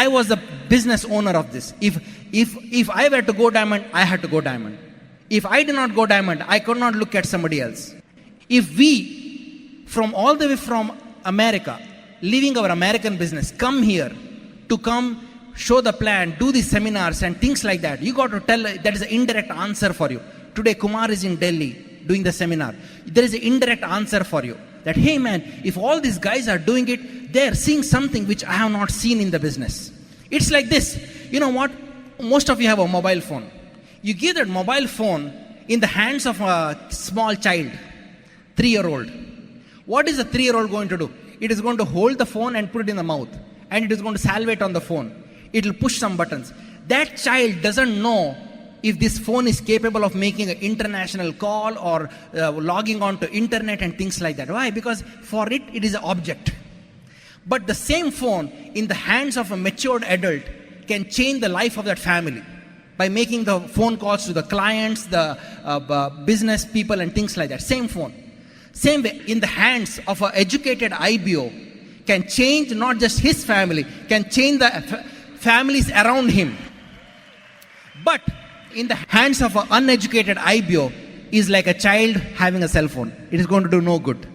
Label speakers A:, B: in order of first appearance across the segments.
A: I was the business owner of this. If I were to go diamond, I had to go diamond. If I did not go diamond, I could not look at somebody else. If we, from all the way from America, leaving our American business, come here to come show the plan, do these seminars and things like that, you got to tell, that is an indirect answer for you. Today Kumar is in Delhi doing the seminar. There is an indirect answer for you. That, hey man, if all these guys are doing it, they are seeing something which I have not seen in the business. It's like this. You know what? Most of you have a mobile phone. You give that mobile phone in the hands of a small child, 3-year-old. What is a 3-year-old going to do? It is going to hold the phone and put it in the mouth. And it is going to salivate on the phone. It will push some buttons. That child doesn't know if this phone is capable of making an international call or logging on to internet and things like that. Why? Because for it, it is an object. But the same phone in the hands of a matured adult can change the life of that family by making the phone calls to the clients, the business people and things like that. Same phone. Same way, in the hands of an educated IBO can change not just his family, can change the families around him. But in the hands of an uneducated IBO is like a child having a cell phone. It is going to do no good.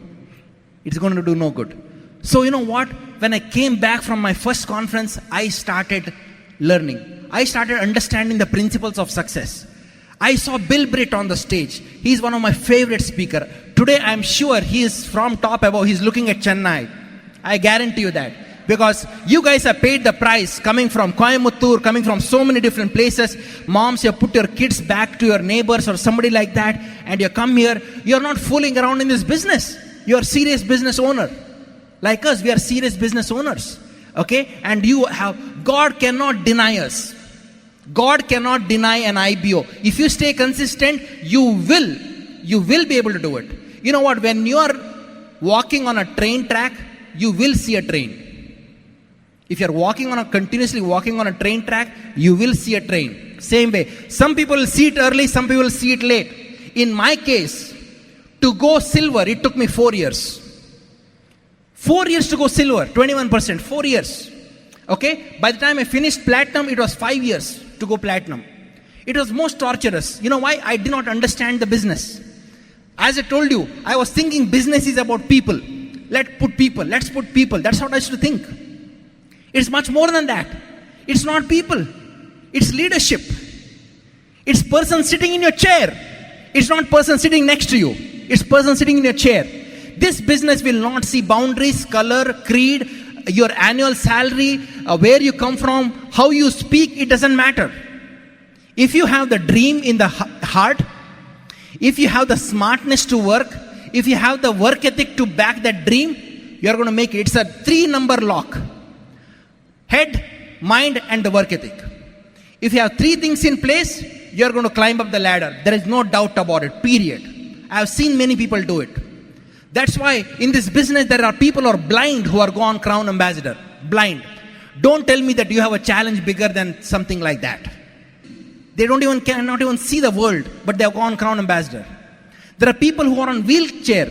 A: It is going to do no good. So you know what? When I came back from my first conference, I started learning. I started understanding the principles of success. I saw Bill Britt on the stage. He's one of my favorite speakers. Today I'm sure he is from top above. He's looking at Chennai. I guarantee you that. Because you guys have paid the price, coming from Coimbatore, coming from so many different places. Moms, you put your kids back to your neighbors or somebody like that, and you come here. You're not fooling around in this business. You're a serious business owner. Like us, we are serious business owners. Okay? And God cannot deny us. God cannot deny an IBO. If you stay consistent, you will be able to do it. You know what? When you are walking on a train track, you will see a train. If you're continuously walking on a train track, you will see a train. Same way. Some people will see it early, some people will see it late. In my case, to go silver, it took me 4 years. 4 years to go silver, 21%, 4 years. Okay? By the time I finished platinum, it was 5 years to go platinum. It was most torturous. You know why? I did not understand the business. As I told you, I was thinking business is about people. Let's put people. That's what I used to think. It's much more than that. It's not people. It's leadership. It's person sitting in your chair. It's not person sitting next to you. It's person sitting in your chair. This business will not see boundaries, color, creed, your annual salary, where you come from, how you speak, it doesn't matter. If you have the dream in the heart, if you have the smartness to work, if you have the work ethic to back that dream, you're going to make it. It's a 3-number lock. Head, mind and the work ethic. If you have 3 things in place, you're going to climb up the ladder. There is no doubt about it, period. I have seen many people do it. That's why in this business there are people who are blind who are gone crown ambassador. Blind. Don't tell me that you have a challenge bigger than something like that. They cannot even see the world, but they have gone crown ambassador. There are people who are on wheelchair,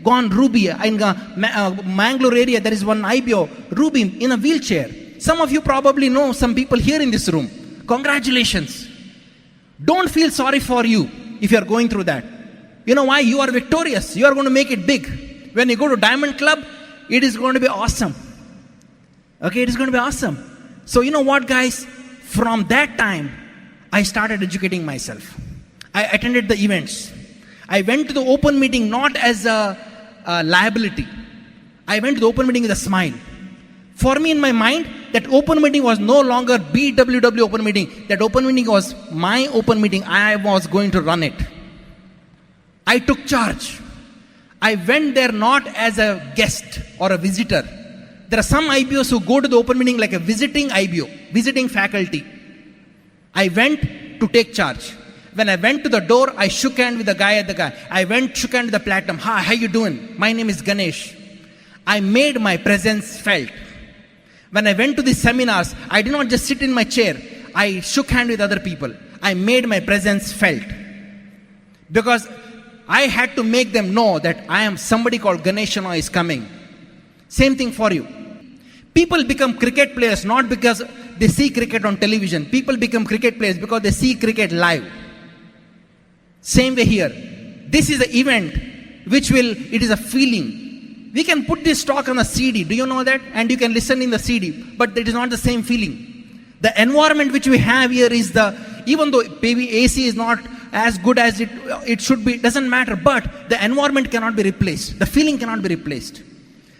A: gone Ruby. In Mangalore area, there is one IBO, Ruby, in a wheelchair. Some of you probably know some people here in this room. Congratulations. Don't feel sorry for you if you are going through that. You know why? You are victorious. You are going to make it big. When you go to Diamond Club, it is going to be awesome. Okay, it is going to be awesome. So you know what, guys? From that time, I started educating myself. I attended the events. I went to the open meeting not as a liability. I went to the open meeting with a smile. For me, in my mind, that open meeting was no longer BWW open meeting. That open meeting was my open meeting. I was going to run it. I took charge. I went there not as a guest or a visitor. There are some IBOs who go to the open meeting like a visiting IBO, visiting faculty. I went to take charge. When I went to the door, I shook hand with the guy. I shook hand with the platinum. Hi, how you doing? My name is Ganesh. I made my presence felt. When I went to these seminars, I did not just sit in my chair. I shook hand with other people. I made my presence felt. Because I had to make them know that I am somebody called Ganesh is coming. Same thing for you. People become cricket players not because they see cricket on television. People become cricket players because they see cricket live. Same way here. This is the event it is a feeling. We can put this talk on a CD. Do you know that? And you can listen in the CD. But it is not the same feeling. The environment which we have here is even though maybe AC is not as good as it should be, doesn't matter. But the environment cannot be replaced. The feeling cannot be replaced.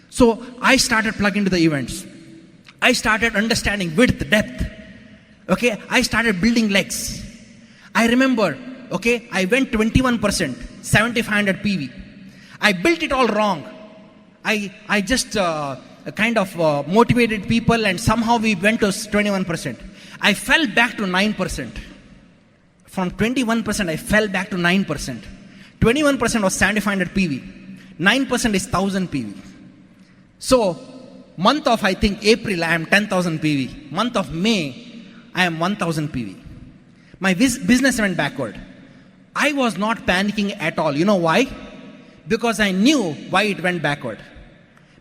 A: So I started plugging into the events. I started understanding width, depth. Okay, I started building legs. I remember, okay, I went 21%, 7500 PV. I built it all wrong. I just kind of motivated people, and somehow we went to 21%. I fell back to 9%. From 21%, I fell back to 9%. 21% was 7500 PV. 9% is 1000 PV. So, month of, I think, April, I am 10,000 PV. Month of May, I am 1000 PV. My business went backward. I was not panicking at all. You know why? Because I knew why it went backward.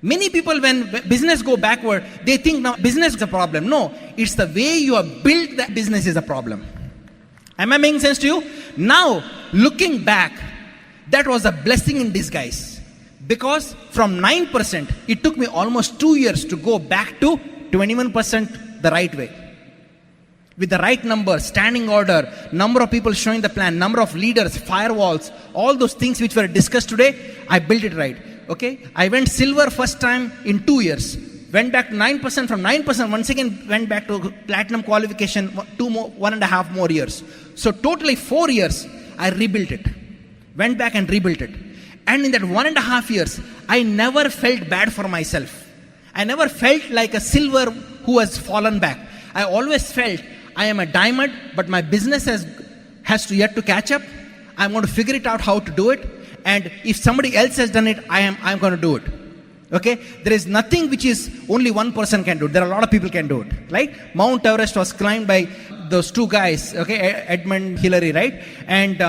A: Many people, when business go backward, they think now business is a problem. No, it's the way you have built that business is a problem. Am I making sense to you? Now, looking back, that was a blessing in disguise. Because from 9%, it took me almost 2 years to go back to 21% the right way. With the right numbers, standing order, number of people showing the plan, number of leaders, firewalls, all those things which were discussed today, I built it right. Okay? I went silver first time in 2 years. Went back to 9%. From 9%, once again went back to platinum qualification, 1.5 more years. So totally 4 years, I rebuilt it. Went back and rebuilt it. And in that 1.5 years, I never felt bad for myself. I never felt like a silver who has fallen back. I always felt I am a diamond, but my business has to yet to catch up. I'm going to figure it out how to do it. And if somebody else has done it, I'm going to do it. Okay? There is nothing which is only one person can do it. There are a lot of people can do it. Right? Mount Everest was climbed by those two guys, okay, Edmund Hillary, right? And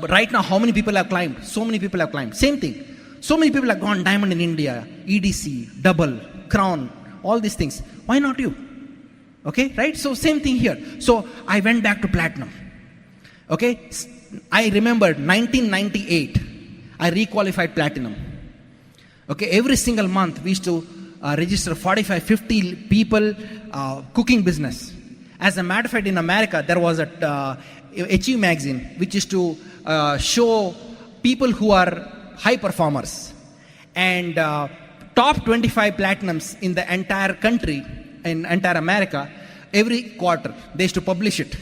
A: right now, how many people have climbed? So many people have climbed. Same thing. So many people have gone diamond in India, EDC, double, crown, all these things. Why not you? Okay, right? So same thing here. So I went back to platinum. Okay, I remember 1998, I requalified platinum. Okay, every single month we used to register 45, 50 people cooking business. As a matter of fact, in America, there was a Achieve magazine which used to show people who are high performers. And top 25 platinums in the entire country, in entire America, every quarter they used to publish it.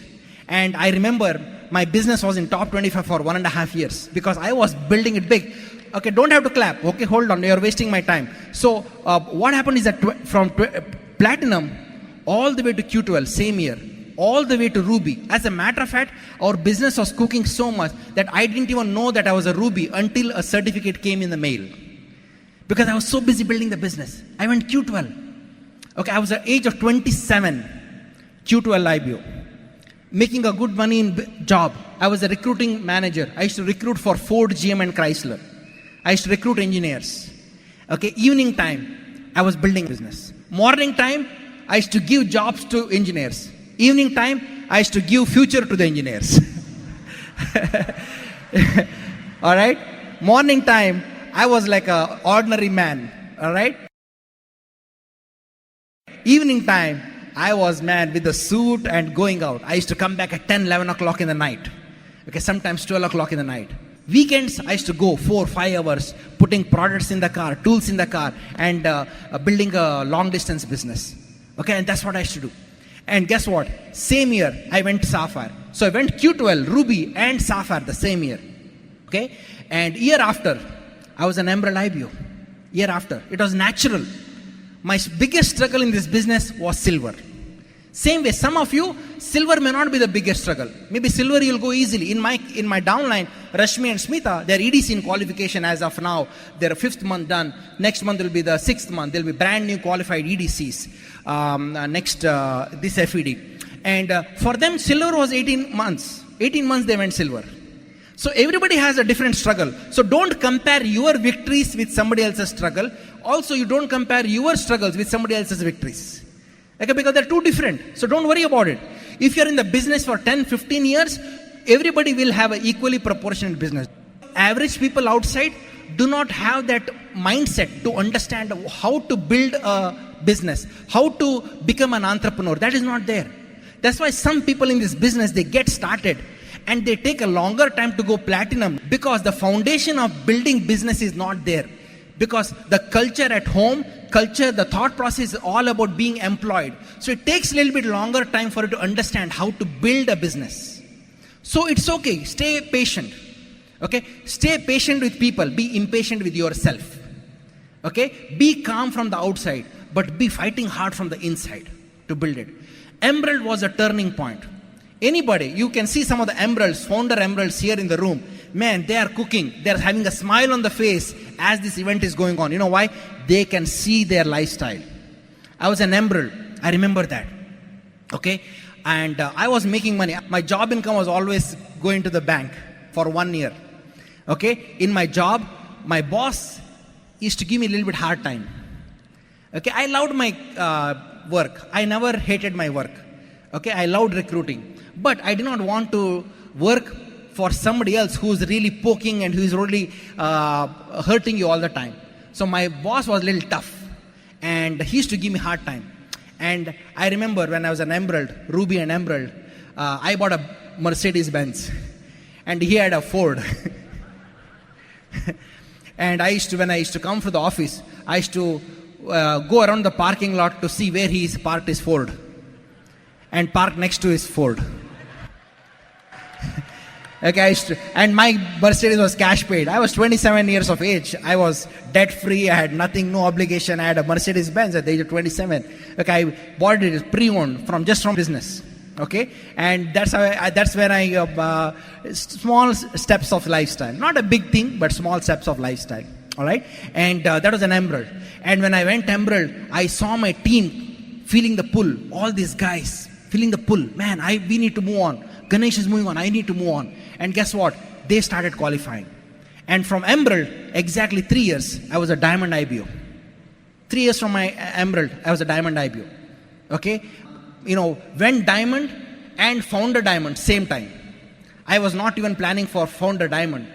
A: And I remember my business was in top 25 for 1.5 years because I was building it big. Okay, don't have to clap. Okay, hold on, you're wasting my time. So what happened is that from platinum all the way to Q12, same year, all the way to Ruby. As a matter of fact, our business was cooking so much that I didn't even know that I was a Ruby until a certificate came in the mail. Because I was so busy building the business. I went Q12. Okay, I was at the age of 27, Q12 IBO. Making a good money in job. I was a recruiting manager. I used to recruit for Ford, GM and Chrysler. I used to recruit engineers. Okay, evening time, I was building business. Morning time, I used to give jobs to engineers. Evening time, I used to give future to the engineers. All right? Morning time, I was like an ordinary man. All right? Evening time, I was man with a suit and going out. I used to come back at 10, 11 o'clock in the night. Okay, sometimes 12 o'clock in the night. Weekends, I used to go 4, 5 hours, putting products in the car, tools in the car, and building a long distance business. Okay, and that's what I used to do. And guess what? Same year, I went to Sapphire. So I went Q12, Ruby, and Sapphire the same year. Okay? And year after, I was an Emerald IBO. Year after. It was natural. My biggest struggle in this business was silver. Same way, some of you, silver may not be the biggest struggle. Maybe silver you'll go easily. In my downline, Rashmi and Smita, they're EDC in qualification as of now. They're 5th month done. Next month will be the 6th month. They'll be brand new qualified EDCs. This FED. And for them, silver was 18 months. 18 months they went silver. So everybody has a different struggle. So don't compare your victories with somebody else's struggle. Also, you don't compare your struggles with somebody else's victories. Okay, because they're too different. So don't worry about it. If you're in the business for 10, 15 years, everybody will have an equally proportionate business. Average people outside do not have that mindset to understand how to build a business, how to become an entrepreneur. That is not there. That's why some people in this business, they get started and they take a longer time to go platinum, because the foundation of building business is not there. Because the culture at home, the thought process is all about being employed. So it takes a little bit longer time for you to understand how to build a business. So it's okay, stay patient. Okay, stay patient with people, be impatient with yourself. Okay, be calm from the outside, but be fighting hard from the inside to build it. Emerald was a turning point. Anybody, you can see some of the emeralds, founder emeralds here in the room. Man, they are cooking. They are having a smile on the face as this event is going on. You know why? They can see their lifestyle. I was an emerald. I remember that. Okay, and I was making money. My job income was always going to the bank for 1 year. Okay, in my job, my boss used to give me a little bit hard time. Okay, I loved my work. I never hated my work. Okay, I loved recruiting. But I did not want to work for somebody else who's really poking and who's really hurting you all the time. So my boss was a little tough. And he used to give me hard time. And I remember when I was an emerald, Ruby and Emerald, I bought a Mercedes Benz. And he had a Ford. And when I used to come to the office, I used to go around the parking lot to see where he parked his Ford. And park next to his Ford. Okay, and my Mercedes was cash paid. I was 27 years of age. I was debt free. I had nothing, no obligation. I had a Mercedes Benz at the age of 27. Okay, I bought it pre-owned from business. Okay, and that's when I small steps of lifestyle. Not a big thing, but small steps of lifestyle. All right, and that was an emerald. And when I went emerald, I saw my team feeling the pull. All these guys feeling the pull. Man, we need to move on. Ganesh is moving on. I need to move on. And guess what? They started qualifying. And from emerald, exactly 3 years, I was a diamond IBO. 3 years from my emerald, I was a diamond IBO. Okay? You know, went diamond and founder diamond same time. I was not even planning for founder diamond.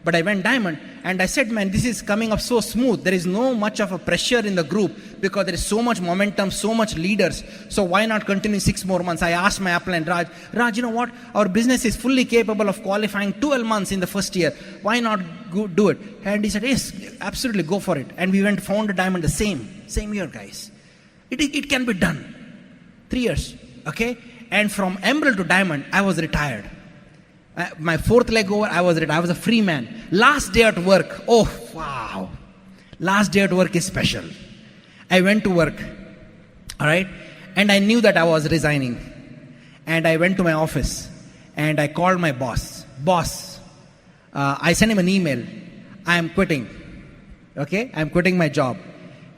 A: But I went diamond and I said, man, this is coming up so smooth. There is no much of a pressure in the group because there is so much momentum, so much leaders. So why not continue 6 more months? I asked my upline, Raj, you know what? Our business is fully capable of qualifying 12 months in the first year. Why not do it? And he said, yes, absolutely, go for it. And we went founder diamond the same year, guys. It can be done. 3 years, okay? And from emerald to diamond, I was retired. My 4th leg over, I was a free man. Last day at work, oh wow. Last day at work is special. I went to work, all right? And I knew that I was resigning. And I went to my office and I called my boss. Boss, I sent him an email. I am quitting, okay? I'm quitting my job.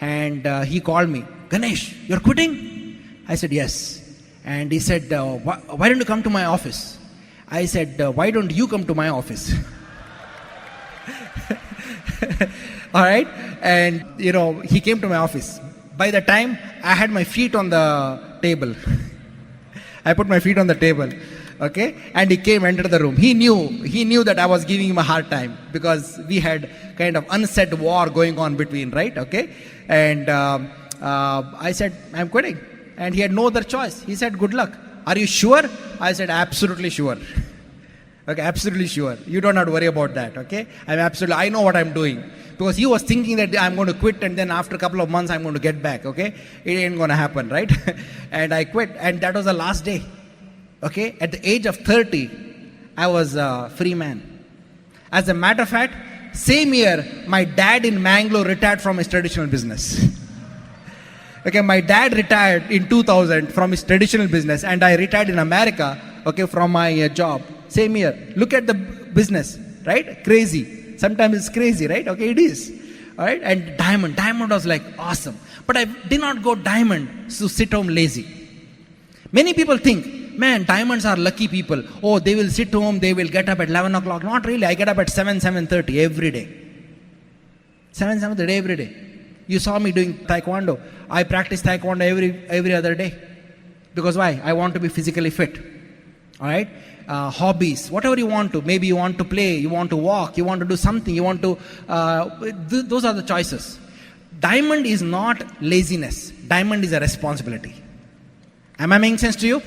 A: And he called me, Ganesh, you're quitting? I said, yes. And he said, why don't you come to my office? I said, why don't you come to my office? All right. And, you know, he came to my office. By the time I had my feet on the table, I put my feet on the table. Okay. And he entered the room. He knew that I was giving him a hard time because we had kind of unsaid war going on between, right? Okay. And I said, I'm quitting. And he had no other choice. He said, good luck. Are you sure? I said, absolutely sure. Okay, absolutely sure. You don't have to worry about that, okay? I know what I'm doing. Because he was thinking that I'm going to quit and then after a couple of months I'm going to get back, okay? It ain't going to happen, right? And I quit and that was the last day, okay? At the age of 30, I was a free man. As a matter of fact, same year, my dad in Mangalore retired from his traditional business. Okay, my dad retired in 2000 from his traditional business and I retired in America, okay, from my job. Same year. Look at the business, right? Crazy. Sometimes it's crazy, right? Okay, it is. All right, and diamond was like awesome. But I did not go diamond to sit home lazy. Many people think man, diamonds are lucky people. Oh, they will sit home, they will get up at 11 o'clock. Not really. I get up at 7:30 every day. 7:30 every day. You saw me doing taekwondo. I practice taekwondo every other day. Because why? I want to be physically fit. All right? Hobbies, whatever you want to. Maybe you want to play, you want to walk, you want to do something, you want to... those are the choices. Diamond is not laziness. Diamond is a responsibility. Am I making sense to you?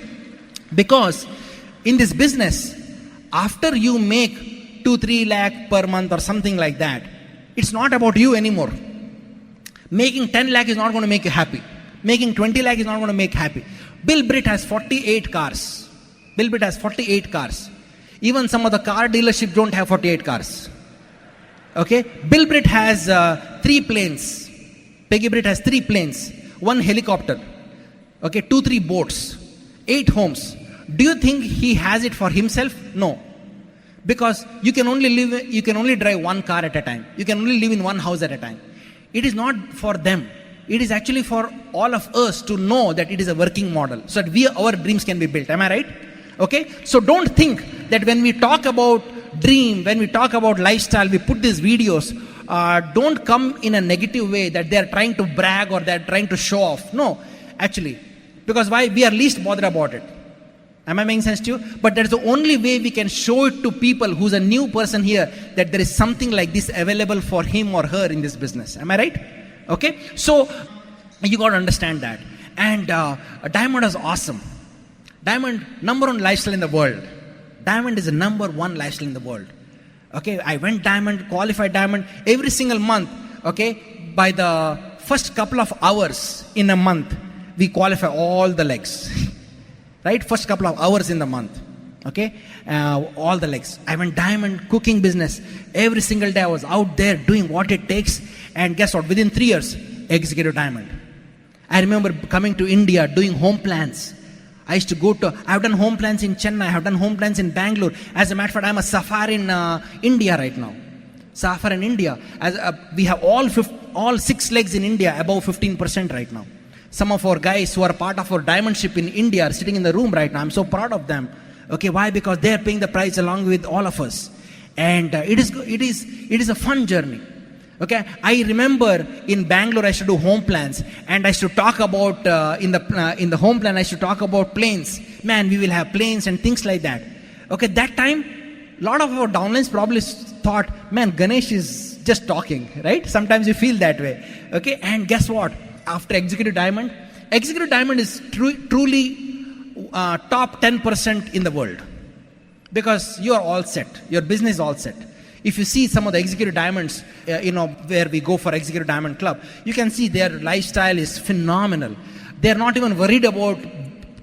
A: Because in this business, after you make 2-3 lakh per month or something like that, it's not about you anymore. Making 10 lakh is not going to make you happy. Making 20 lakh is not going to make you happy. Bill Britt has 48 cars. Bill Britt has 48 cars. Even some of the car dealerships don't have 48 cars. Okay? Bill Britt has 3 planes. Peggy Britt has 3 planes. 1 helicopter. Okay? 2-3 boats. 8 homes. Do you think he has it for himself? No. Because you can only drive 1 car at a time. You can only live in 1 house at a time. It is not for them. It is actually for all of us to know that it is a working model, so that our dreams can be built. Am I right? Okay? So don't think that when we talk about dream, when we talk about lifestyle, we put these videos, don't come in a negative way that they are trying to brag or they are trying to show off. No, actually. Because why? We are least bothered about it. Am I making sense to you? But that's the only way we can show it to people who's a new person here, that there is something like this available for him or her in this business. Am I right? Okay? So, you got to understand that. And Diamond is awesome. Diamond, number 1 lifestyle in the world. Diamond is the number 1 lifestyle in the world. Okay? I went Diamond, qualified Diamond every single month. Okay? By the first couple of hours in a month, we qualify all the legs. Right? First couple of hours in the month. Okay? All the legs. I went Diamond, cooking business. Every single day I was out there doing what it takes. And guess what? Within 3 years, executive Diamond. I remember coming to India, doing home plans. I used to I've done home plans in Chennai, I've done home plans in Bangalore. As a matter of fact, I'm a Safar in India right now. Safar in India. We have all 6 legs in India, above 15% right now. Some of our guys who are part of our diamond ship in India are sitting in the room right now. I'm so proud of them. Okay, why? Because they are paying the price along with all of us. And it is a fun journey. Okay, I remember in Bangalore I used to do home plans, and I used to talk about in the home plan I used to talk about planes. Man, we will have planes and things like that. Okay, that time a lot of our downlines probably thought, man, Ganesh is just talking, right? Sometimes you feel that way. Okay, and guess what? After Executive Diamond is truly top 10% in the world, because you are all set. Your business is all set. If you see some of the Executive Diamonds, where we go for Executive Diamond Club, you can see their lifestyle is phenomenal. They're not even worried about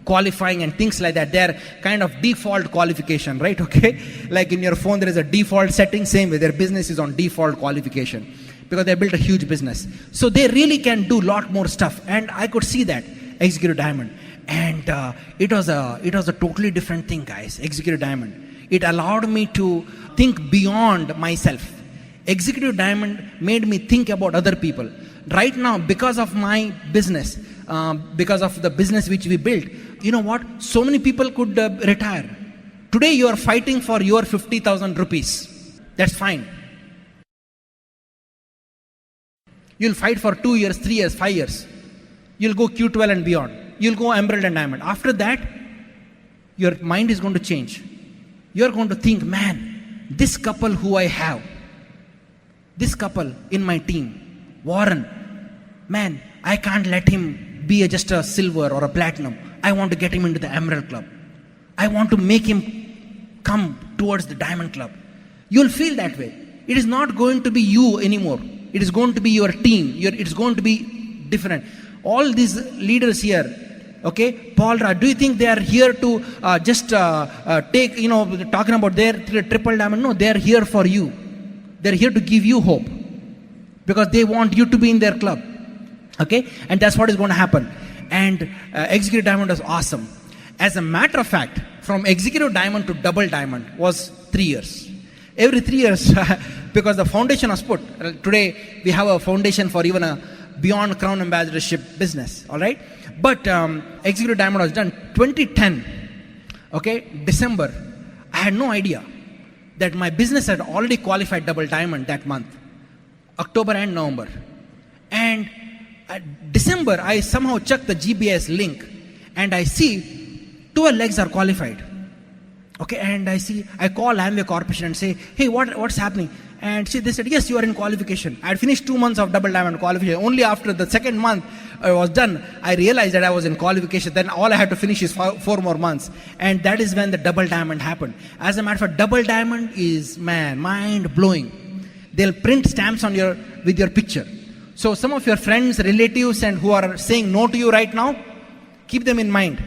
A: qualifying and things like that. They're kind of default qualification, right? Okay? Like in your phone, there is a default setting. Same way, their business is on default qualification, because they built a huge business. So they really can do a lot more stuff. And I could see that, Executive Diamond. And it was a totally different thing, guys, Executive Diamond. It allowed me to think beyond myself. Executive Diamond made me think about other people. Right now, because of my business, because of the business which we built, you know what? So many people could retire. Today you are fighting for your 50,000 rupees. That's fine. You'll fight for 2 years, 3 years, 5 years. You'll go Q12 and beyond. You'll go Emerald and Diamond. After that, your mind is going to change. You're going to think, man, this couple who I have, this couple in my team, Warren, man, I can't let him be just a silver or a platinum. I want to get him into the Emerald Club. I want to make him come towards the Diamond Club. You'll feel that way. It is not going to be you anymore. It is going to be your team. It's going to be different. All these leaders here, okay, Paul Ra, do you think they are here to just take, talking about their triple diamond? No, they are here for you. They are here to give you hope, because they want you to be in their club. Okay, and that's what is going to happen. And Executive Diamond was awesome. As a matter of fact, from Executive Diamond to Double Diamond was 3 years. Every 3 years, because the foundation was put. Today, we have a foundation for even a beyond Crown Ambassadorship business, all right? But Executive Diamond was done 2010. Okay, December, I had no idea that my business had already qualified double diamond that month, October and November. And at December, I somehow checked the GBS link and I see 12 legs are qualified. Okay, and I call Amway Corporation and say, hey, what's happening? And they said, yes, you are in qualification. I had finished 2 months of double diamond qualification. Only after the second month I was done, I realized that I was in qualification. Then all I had to finish is 4 more months. And that is when the double diamond happened. As a matter of fact, double diamond is, man, mind blowing. They'll print stamps with your picture. So some of your friends, relatives, and who are saying no to you right now, keep them in mind,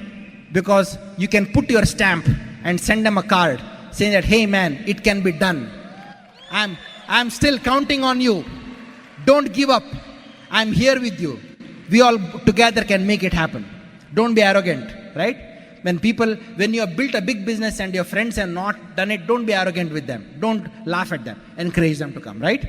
A: because you can put your stamp and send them a card saying that, hey man, it can be done. I'm still counting on you. Don't give up. I'm here with you. We all together can make it happen. Don't be arrogant, right? When you have built a big business and your friends have not done it, don't be arrogant with them. Don't laugh at them. Encourage them to come, right?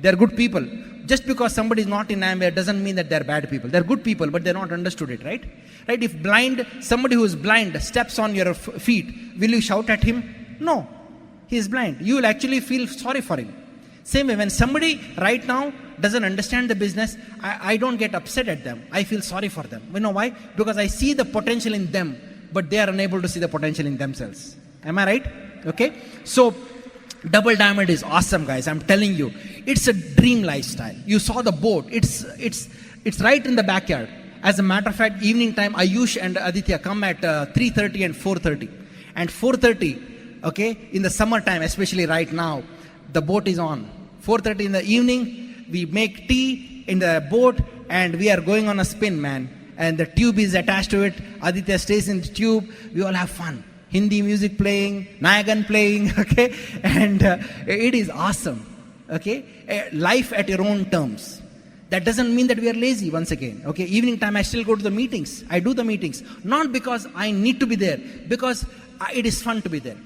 A: They're good people. Just because somebody is not in Amway doesn't mean that they're bad people. They're good people, but they're not understood it, right? Right? If somebody who is blind steps on your feet, will you shout at him? No. He is blind. You will actually feel sorry for him. Same way, when somebody right now doesn't understand the business, I don't get upset at them. I feel sorry for them. You know why? Because I see the potential in them, but they are unable to see the potential in themselves. Am I right? Okay? So, double diamond is awesome, guys. I'm telling you. It's a dream lifestyle. You saw the boat. It's right in the backyard. As a matter of fact, evening time, Ayush and Aditya come at 3:30 and 4:30. And 4:30, okay, in the summertime, especially right now, the boat is on. 4:30 in the evening, we make tea in the boat and we are going on a spin, man. And the tube is attached to it. Aditya stays in the tube. We all have fun. Hindi music playing, Nayagan playing, okay? And it is awesome, okay? Life at your own terms. That doesn't mean that we are lazy, once again, okay? Evening time, I still go to the meetings. I do the meetings. Not because I need to be there, because it is fun to be there.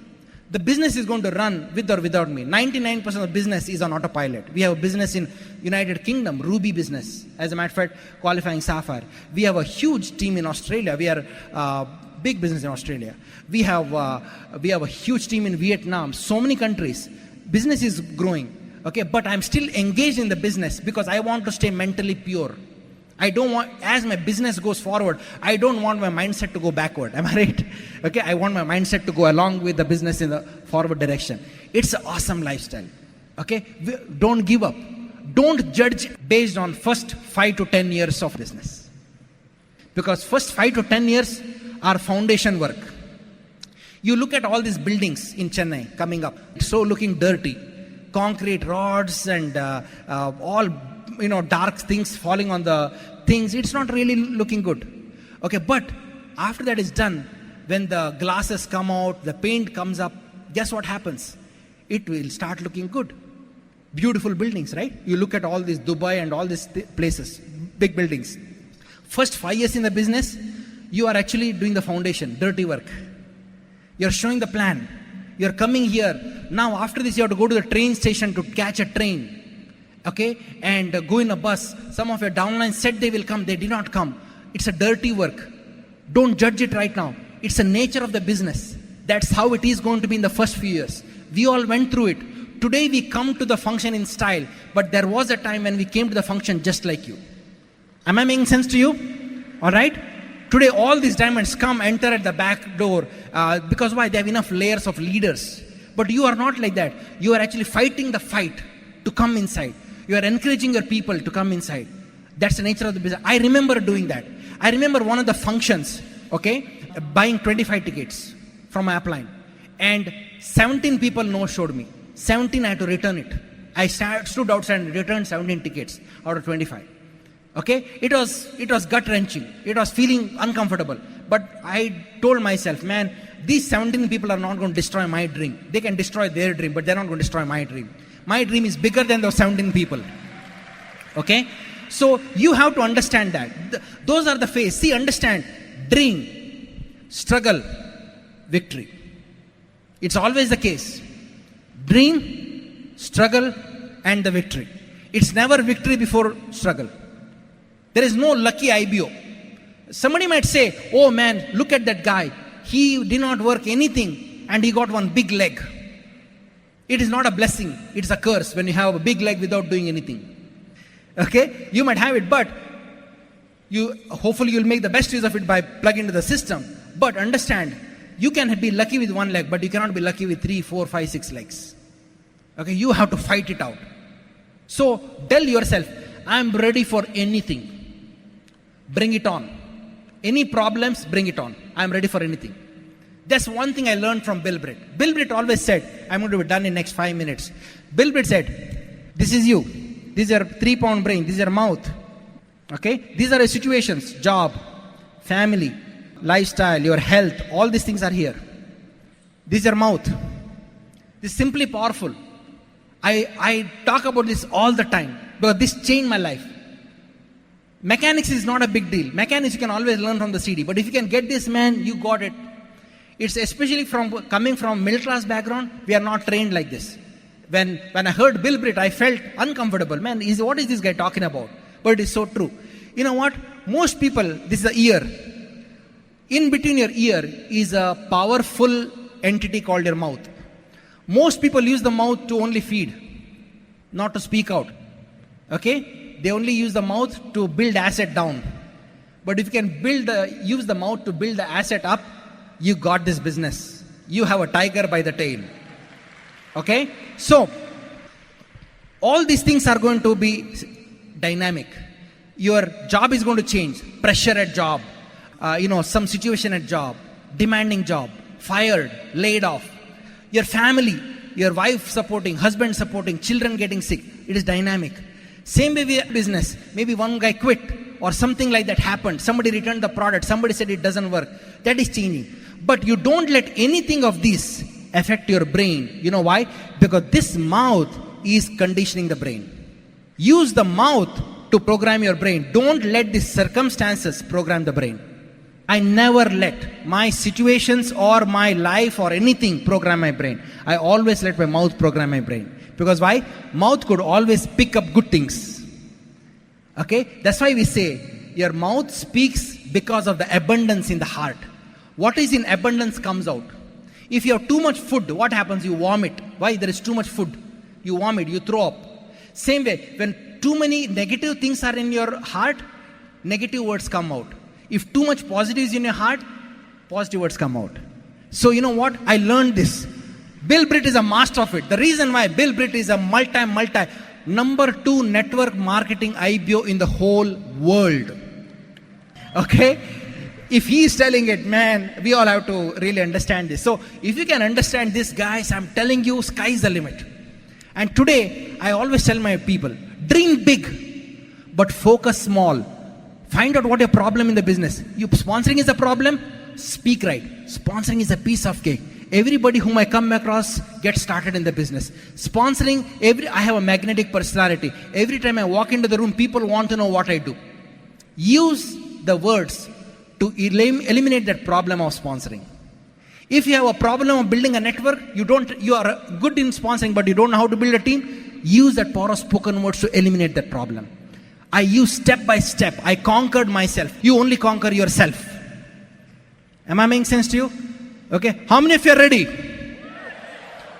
A: The business is going to run with or without me. 99% of the business is on autopilot. We have a business in United Kingdom, Ruby business. As a matter of fact, qualifying Sapphire. We have a huge team in Australia. We are big business in Australia. We have a huge team in Vietnam. So many countries. Business is growing. Okay, but I'm still engaged in the business because I want to stay mentally pure. I don't want, as my business goes forward, I don't want my mindset to go backward. Am I right? Okay, I want my mindset to go along with the business in the forward direction. It's an awesome lifestyle. Okay, don't give up. Don't judge based on first 5 to 10 years of business. Because first 5 to 10 years are foundation work. You look at all these buildings in Chennai coming up, so looking dirty. Concrete rods and all, dark things falling on the things. It's not really looking good. Okay, but after that is done, when the glasses come out, the paint comes up, guess what happens? It will start looking good. Beautiful buildings, right? You look at all these Dubai and all these places, big buildings. First 5 years in the business, you are actually doing the foundation, dirty work. You're showing the plan. You're coming here. Now after this, you have to go to the train station to catch a train. Okay? And go in a bus. Some of your downlines said they will come. They did not come. It's a dirty work. Don't judge it right now. It's the nature of the business. That's how it is going to be in the first few years. We all went through it. Today we come to the function in style. But there was a time when we came to the function just like you. Am I making sense to you? Alright? Today all these diamonds enter at the back door because why? They have enough layers of leaders. But you are not like that. You are actually fighting the fight to come inside. You are encouraging your people to come inside. That's the nature of the business. I remember doing that. I remember one of the functions, okay, buying 25 tickets from my upline. And 17 people no-showed me. 17 I had to return it. I stood outside and returned 17 tickets out of 25. Okay, it was gut-wrenching. It was feeling uncomfortable. But I told myself, man, these 17 people are not going to destroy my dream. They can destroy their dream, but they're not going to destroy my dream. My dream is bigger than those 17 people. Okay, so you have to understand that. Those are the phases. See, understand, dream, struggle, victory. It's always the case. Dream, struggle, and the victory. It's never victory before struggle. There is no lucky IBO. Somebody might say, oh man, look at that guy. he did not work anything and he got one big leg. It is not a blessing, it is a curse when you have a big leg without doing anything. Okay, you might have it, but hopefully you'll make the best use of it by plugging into the system. But understand, you can be lucky with one leg, but you cannot be lucky with 3, 4, 5, 6 legs. Okay, you have to fight it out. So tell yourself, I'm ready for anything. Bring it on. Any problems, bring it on. I'm ready for anything. That's one thing I learned from Bill Britt. Bill Britt always said, I'm going to be done in next 5 minutes. Bill Britt said, this is you. This is your 3-pound brain. This is your mouth. Okay? These are your situations. Job, family, lifestyle, your health. All these things are here. This is your mouth. This is simply powerful. I talk about this all the time because this changed my life. Mechanics is not a big deal. Mechanics you can always learn from the CD. But if you can get this, man, you got it. It's especially coming from middle class background, we are not trained like this. When I heard Bill Britt, I felt uncomfortable. Man, what is this guy talking about? But it is so true. You know what? Most people, this is the ear. In between your ear is a powerful entity called your mouth. Most people use the mouth to only feed, not to speak out. Okay? They only use the mouth to build asset down. But if you can use the mouth to build the asset up, you got this business. You have a tiger by the tail. Okay? So, all these things are going to be dynamic. Your job is going to change. Pressure at job. Some situation at job. Demanding job. Fired. Laid off. Your family. Your wife supporting. Husband supporting. Children getting sick. It is dynamic. Same way with business. Maybe one guy quit or something like that happened. Somebody returned the product. Somebody said it doesn't work. That is changing. But you don't let anything of this affect your brain. You know why? Because this mouth is conditioning the brain. Use the mouth to program your brain. Don't let the circumstances program the brain. I never let my situations or my life or anything program my brain. I always let my mouth program my brain. Because why? Mouth could always pick up good things. Okay? That's why we say your mouth speaks because of the abundance in the heart. What is in abundance comes out. If you have too much food, what happens? You vomit. Why? There is too much food. You vomit, you throw up. Same way, when too many negative things are in your heart, negative words come out. If too much positive is in your heart, positive words come out. So you know what? I learned this. Bill Britt is a master of it. The reason why Bill Britt is a multi number 2 network marketing IBO in the whole world. Okay? If he is telling it, man, we all have to really understand this. So if you can understand this, guys, I'm telling you, sky's the limit. And today, I always tell my people, dream big, but focus small. Find out what your problem in the business. Sponsoring is a problem, speak right. Sponsoring is a piece of cake. Everybody whom I come across gets started in the business. Sponsoring, I have a magnetic personality. Every time I walk into the room, people want to know what I do. Use the words to eliminate that problem of sponsoring. If you have a problem of building a network, you are good in sponsoring, but you don't know how to build a team, use that power of spoken words to eliminate that problem. I use step by step. I conquered myself. You only conquer yourself. Am I making sense to you? Okay. How many of you are ready?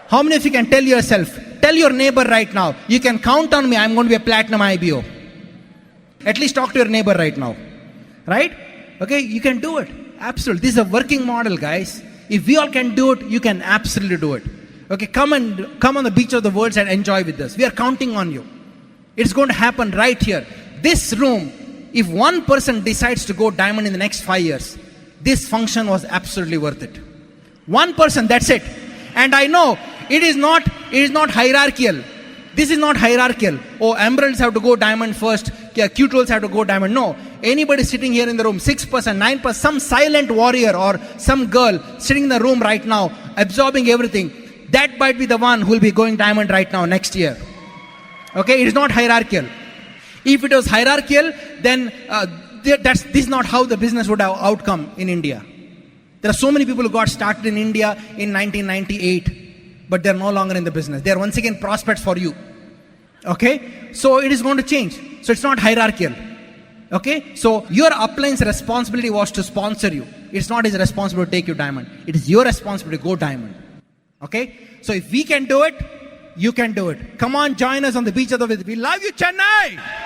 A: How many of you can tell yourself? Tell your neighbor right now. You can count on me. I'm going to be a platinum IBO. At least talk to your neighbor right now. Right? Okay. You can do it. Absolutely. This is a working model, guys. If we all can do it, you can absolutely do it. Okay. Come on the beach of the world and enjoy with us. We are counting on you. It's going to happen right here. This room, if one person decides to go diamond in the next 5 years, this function was absolutely worth it. One person, that's it. And I know it is not hierarchical. This is not hierarchical. Oh, emeralds have to go diamond first. Q12s have to go diamond. No. Anybody sitting here in the room, 6%, 9%, some silent warrior or some girl sitting in the room right now, absorbing everything, that might be the one who will be going diamond right now next year. Okay, it is not hierarchical. If it was hierarchical, then this is not how the business would have outcome in India. There are so many people who got started in India in 1998, but they are no longer in the business. They are once again prospects for you. Okay, so it is going to change. So it's not hierarchical. Okay, so your upline's responsibility was to sponsor you. It's not his responsibility to take you diamond. It is your responsibility to go diamond. Okay, so if we can do it, you can do it. Come on, join us on the beach of the With. We love you, Chennai.